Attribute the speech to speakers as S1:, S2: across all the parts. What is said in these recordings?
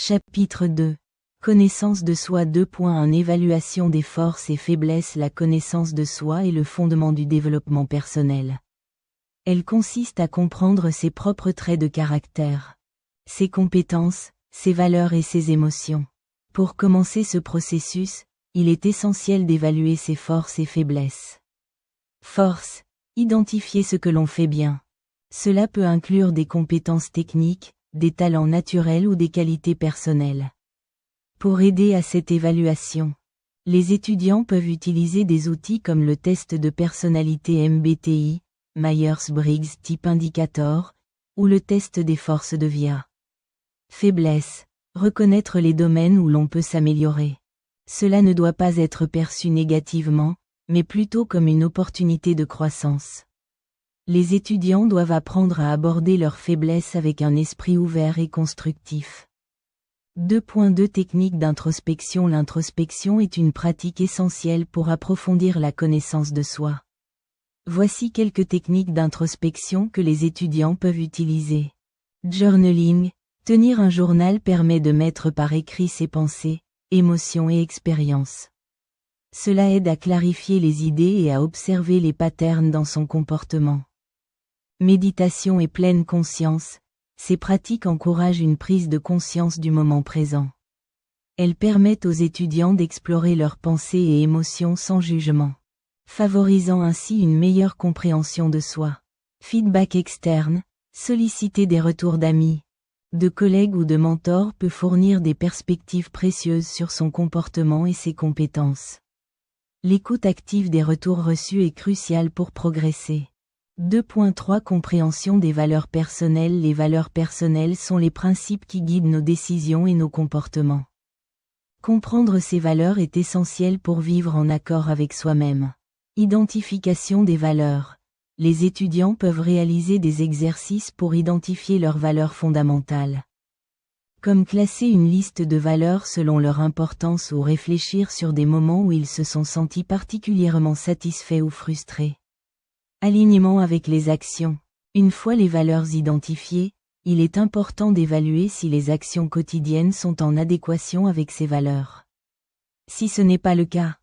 S1: Chapitre 2. Connaissance de soi 2.1 Évaluation des forces et faiblesses. La connaissance de soi est le fondement du développement personnel. Elle consiste à comprendre ses propres traits de caractère, ses compétences, ses valeurs et ses émotions. Pour commencer ce processus, il est essentiel d'évaluer ses forces et faiblesses. Force. Identifier ce que l'on fait bien. Cela peut inclure des compétences techniques, des talents naturels ou des qualités personnelles. Pour aider à cette évaluation, les étudiants peuvent utiliser des outils comme le test de personnalité MBTI, Myers-Briggs Type Indicator, ou le test des forces de VIA. Faiblesse. Reconnaître les domaines où l'on peut s'améliorer. Cela ne doit pas être perçu négativement, mais plutôt comme une opportunité de croissance. Les étudiants doivent apprendre à aborder leurs faiblesses avec un esprit ouvert et constructif. 2.2 Technique d'introspection. L'introspection est une pratique essentielle pour approfondir la connaissance de soi. Voici quelques techniques d'introspection que les étudiants peuvent utiliser. Journaling. Tenir un journal permet de mettre par écrit ses pensées, émotions et expériences. Cela aide à clarifier les idées et à observer les patterns dans son comportement. Méditation et pleine conscience. Ces pratiques encouragent une prise de conscience du moment présent. Elles permettent aux étudiants d'explorer leurs pensées et émotions sans jugement, favorisant ainsi une meilleure compréhension de soi. Feedback externe. Solliciter des retours d'amis, de collègues ou de mentors peut fournir des perspectives précieuses sur son comportement et ses compétences. L'écoute active des retours reçus est cruciale pour progresser. 2.3 Compréhension des valeurs personnelles. Les valeurs personnelles sont les principes qui guident nos décisions et nos comportements. Comprendre ces valeurs est essentiel pour vivre en accord avec soi-même. Identification des valeurs. Les étudiants peuvent réaliser des exercices pour identifier leurs valeurs fondamentales. Comme classer une liste de valeurs selon leur importance ou réfléchir sur des moments où ils se sont sentis particulièrement satisfaits ou frustrés. Alignement avec les actions. Une fois les valeurs identifiées, il est important d'évaluer si les actions quotidiennes sont en adéquation avec ces valeurs. Si ce n'est pas le cas,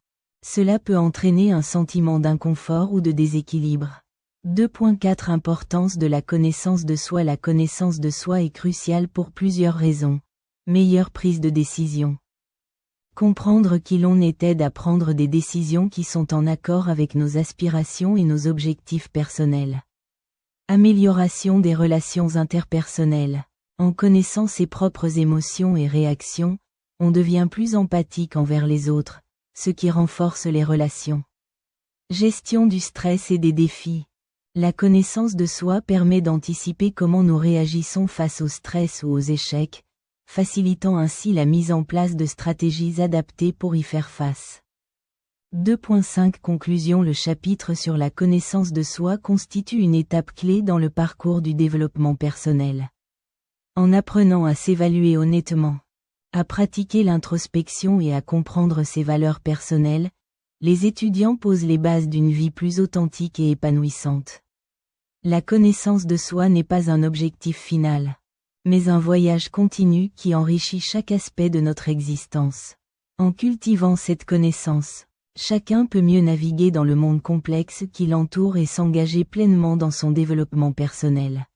S1: cela peut entraîner un sentiment d'inconfort ou de déséquilibre. 2.4 Importance de la connaissance de soi. La connaissance de soi est cruciale pour plusieurs raisons. Meilleure prise de décision. Comprendre qui l'on est aide à prendre des décisions qui sont en accord avec nos aspirations et nos objectifs personnels. Amélioration des relations interpersonnelles. En connaissant ses propres émotions et réactions, on devient plus empathique envers les autres, ce qui renforce les relations. Gestion du stress et des défis. La connaissance de soi permet d'anticiper comment nous réagissons face au stress ou aux échecs, facilitant ainsi la mise en place de stratégies adaptées pour y faire face. 2.5 Conclusion. Le chapitre sur la connaissance de soi constitue une étape clé dans le parcours du développement personnel. En apprenant à s'évaluer honnêtement, à pratiquer l'introspection et à comprendre ses valeurs personnelles, les étudiants posent les bases d'une vie plus authentique et épanouissante. La connaissance de soi n'est pas un objectif final, mais un voyage continu qui enrichit chaque aspect de notre existence. En cultivant cette connaissance, chacun peut mieux naviguer dans le monde complexe qui l'entoure et s'engager pleinement dans son développement personnel.